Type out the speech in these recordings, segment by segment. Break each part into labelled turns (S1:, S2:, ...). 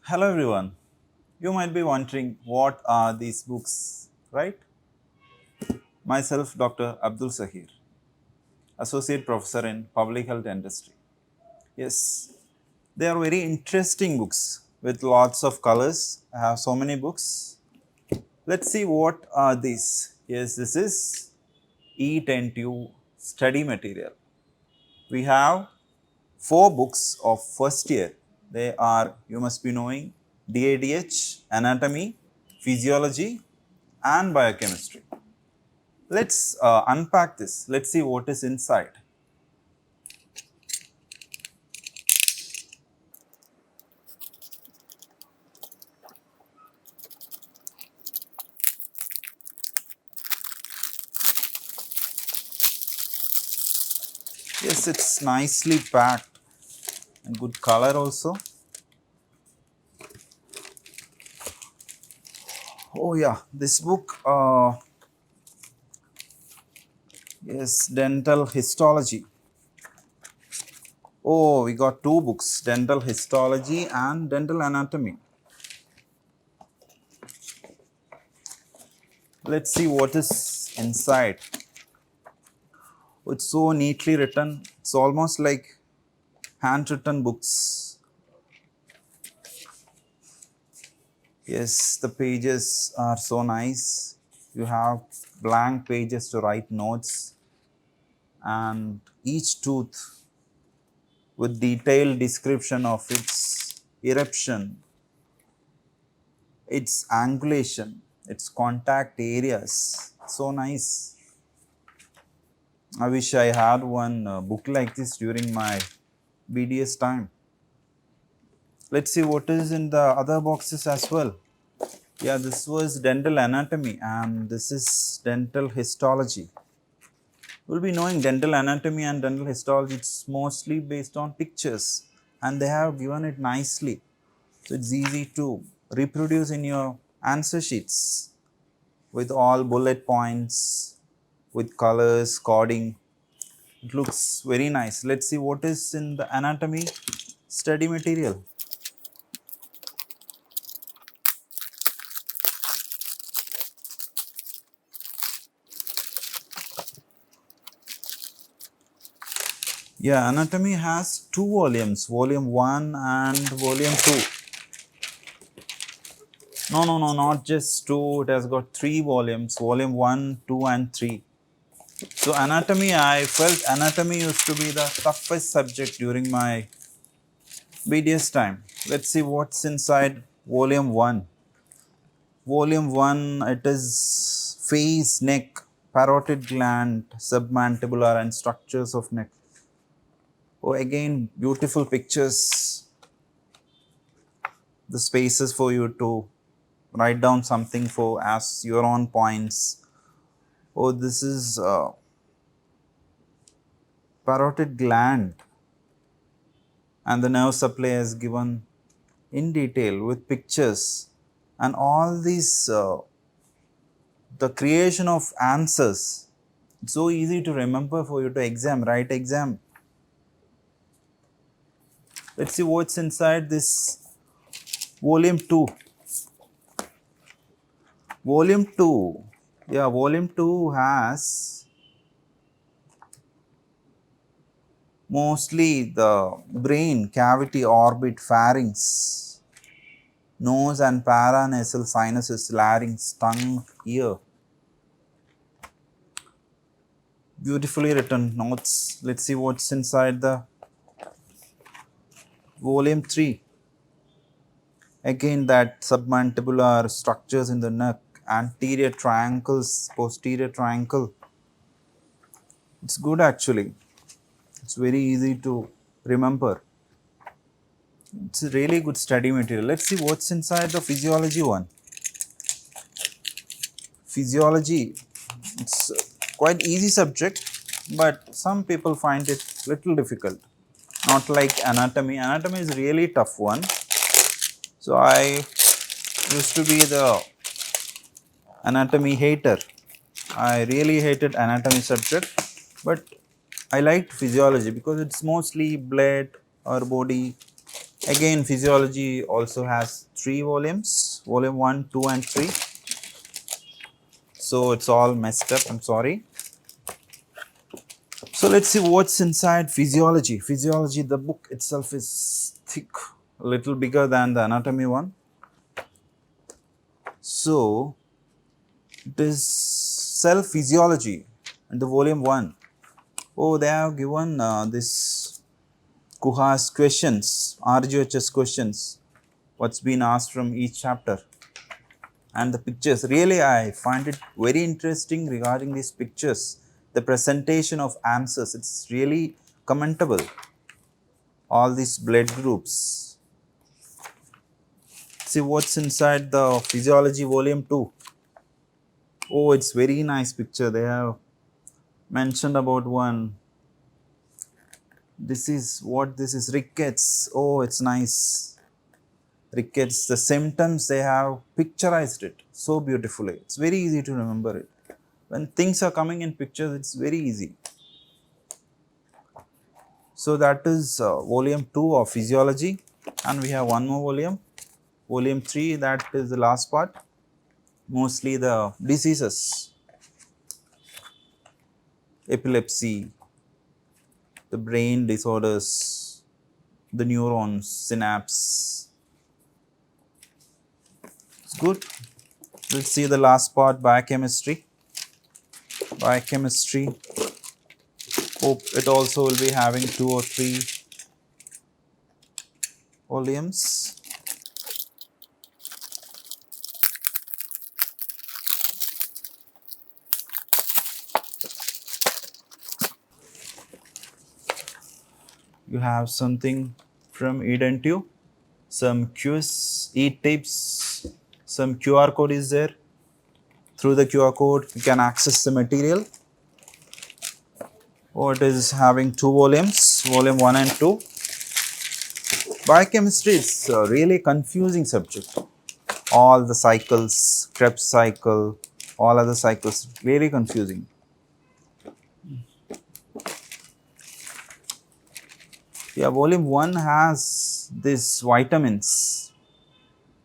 S1: Hello everyone. You might be wondering what are these books, right? Myself, Dr. Abdul Saheer, Associate Professor in Public Health Dentistry. Yes, they are very interesting books with lots of colors. I have so many books. Let's see what are these. Yes, this is Edentu Study Material. We have four books of first year. They are, you must be knowing, DADH, Anatomy, Physiology, and Biochemistry. Let's unpack this. Let's see what is inside. Yes, it's nicely packed and good color also. Oh yeah, this book, yes, dental histology. Oh, we got two books, dental histology and dental anatomy. Let's see what is inside. It's so neatly written. It's almost like handwritten books. Yes, the pages are so nice. You have blank pages to write notes, and each tooth with detailed description of its eruption, its angulation, its contact areas. So nice. I wish I had one book like this during my BDS time. Let's see what is in the other boxes as well. Yeah, this was dental anatomy and this is dental histology. We'll be knowing dental anatomy and dental histology. It's mostly based on pictures and they have given it nicely. So it's easy to reproduce in your answer sheets with all bullet points, with colors, coding. It looks very nice. Let's see what is in the anatomy study material. Yeah, anatomy has two volumes, volume 1 and volume 2. No, not just 2, it has got 3 volumes, volume 1, 2 and 3. So anatomy, I felt anatomy used to be the toughest subject during my BDS time. Let's see what's inside volume 1. Volume 1, it is face, neck, parotid gland, submandibular and structures of neck. Oh, again, beautiful pictures. The spaces for you to write down something for as your own points. Oh, this is parotid gland and the nerve supply is given in detail with pictures and all these the creation of answers. It's so easy to remember for you to write exam. Let's see what's inside this volume 2. Volume 2. Yeah, volume 2 has mostly the brain, cavity, orbit, pharynx, nose and paranasal sinuses, larynx, tongue, ear. Beautifully written notes. Let's see what's inside the volume 3. Again, that submandibular structures in the neck, anterior triangles, posterior triangle. It's good actually. It's very easy to remember. It's a really good study material. Let's see what's inside the physiology one. Physiology, it's quite easy subject, but some people find it little difficult. Not like anatomy. Anatomy is really tough one. So I used to be the anatomy hater. I really hated anatomy subject, but I liked physiology because it's mostly blood or body Again, physiology also has 3 volumes, volume 1, 2 and 3. So it's all messed up, I'm sorry. So let's see what's inside physiology. Physiology, the book itself is thick, a little bigger than the anatomy one. So it is cell physiology and the volume 1. Oh, they have given this Kuha's questions, RGHS questions, what's been asked from each chapter. And the pictures, really I find it very interesting regarding these pictures. The presentation of answers, it's really commendable. All these blood groups. See what's inside the physiology volume 2. Oh, it's very nice picture. They have mentioned about one. This is what this is, rickets. Oh, it's nice. Rickets, the symptoms, they have picturized it so beautifully. It's very easy to remember it. When things are coming in pictures, it's very easy. So that is volume 2 of physiology, and we have one more volume, volume 3, that is the last part, mostly the diseases, epilepsy, the brain disorders, the neurons, synapse. It's good. Let's see the last part, biochemistry. Biochemistry, hope it also will be having 2 or 3 volumes. You have something from Edentu, some quiz, e-tips, some QR code is there. Through the QR code, you can access the material. Oh, it is having 2 volumes, volume 1 and 2. Biochemistry is a really confusing subject. All the cycles, Krebs cycle, all other cycles, very confusing. Yeah, volume 1 has this vitamins,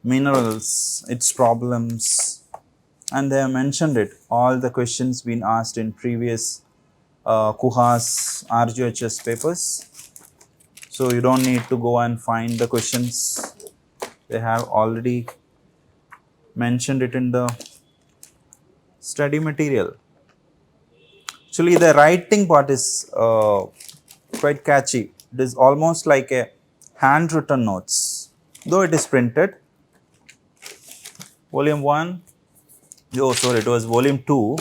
S1: minerals, its problems, and they have mentioned it. All the questions been asked in previous Kuha's RGHS papers. So you don't need to go and find the questions. They have already mentioned it in the study material. Actually, the writing part is quite catchy. It is almost like a handwritten notes, though it is printed. Volume 1, oh sorry, it was volume 2.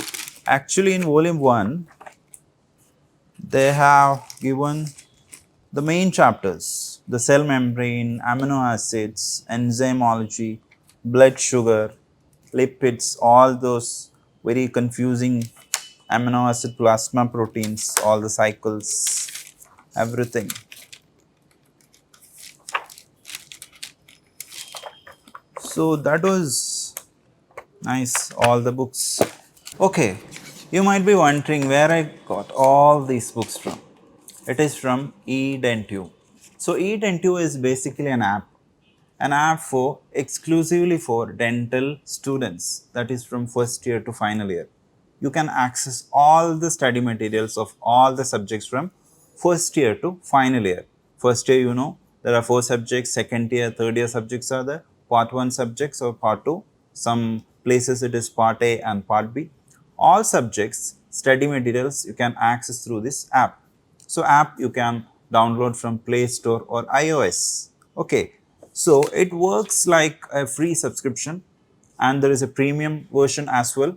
S1: Actually, in volume 1, they have given the main chapters, the cell membrane, amino acids, enzymology, blood sugar, lipids, all those very confusing amino acid plasma proteins, all the cycles, everything. So that was nice, all the books. Okay, you might be wondering where I got all these books from. It is from Edentu. So Edentu is basically an app for exclusively for dental students, that is from first year to final year. You can access all the study materials of all the subjects from first year to final year. First year, you know, there are 4 subjects, second year, third year subjects are there, part 1 subjects or part 2, some places it is part A and part B. All subjects, study materials you can access through this app. So app you can download from Play Store or iOS. Okay, so it works like a free subscription, and there is a premium version as well.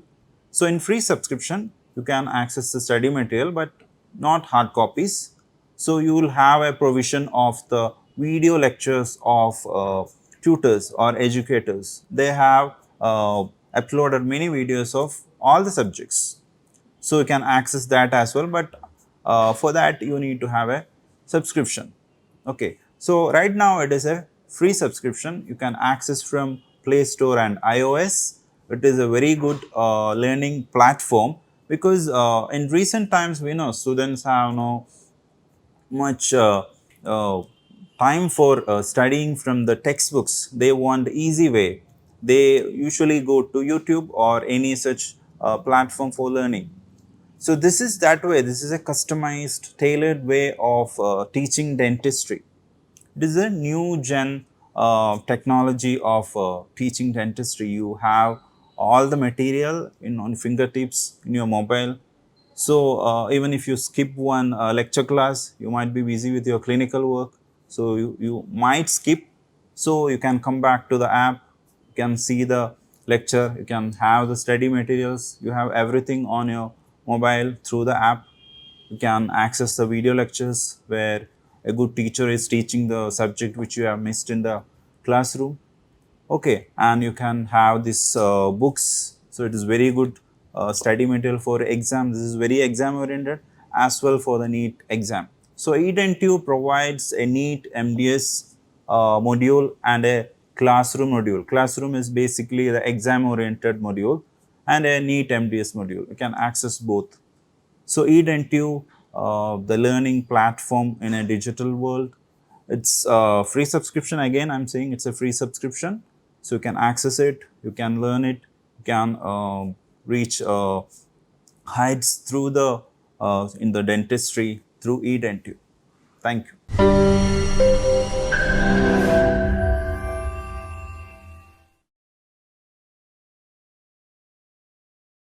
S1: So in free subscription, you can access the study material but not hard copies. So you will have a provision of the video lectures of tutors or educators. They have uploaded many videos of all the subjects. So you can access that as well, but for that you need to have a subscription. Okay, so right now it is a free subscription. You can access from Play Store and iOS. It is a very good learning platform, because in recent times we know students have no much time for studying from the textbooks, they want easy way, they usually go to YouTube or any such platform for learning. So this is that way, this is a customized tailored way of teaching dentistry. It is a new gen technology of teaching dentistry. You have all the material in on fingertips in your mobile. So even if you skip one lecture class, you might be busy with your clinical work. So you might skip. So you can come back to the app, you can see the lecture, you can have the study materials, you have everything on your mobile through the app. You can access the video lectures where a good teacher is teaching the subject which you have missed in the classroom. Okay, and you can have this books. So it is very good study material for exam. This is very exam oriented as well for the NEET exam. So Edentu provides a NEET-MDS module and a classroom module. Classroom is basically the exam oriented module, and a NEET-MDS module. You can access both. So Edentu, the learning platform in a digital world. It's a free subscription. Again, I'm saying it's a free subscription. So you can access it, you can learn it, you can reach heights through the in the dentistry through Edentu. Thank you.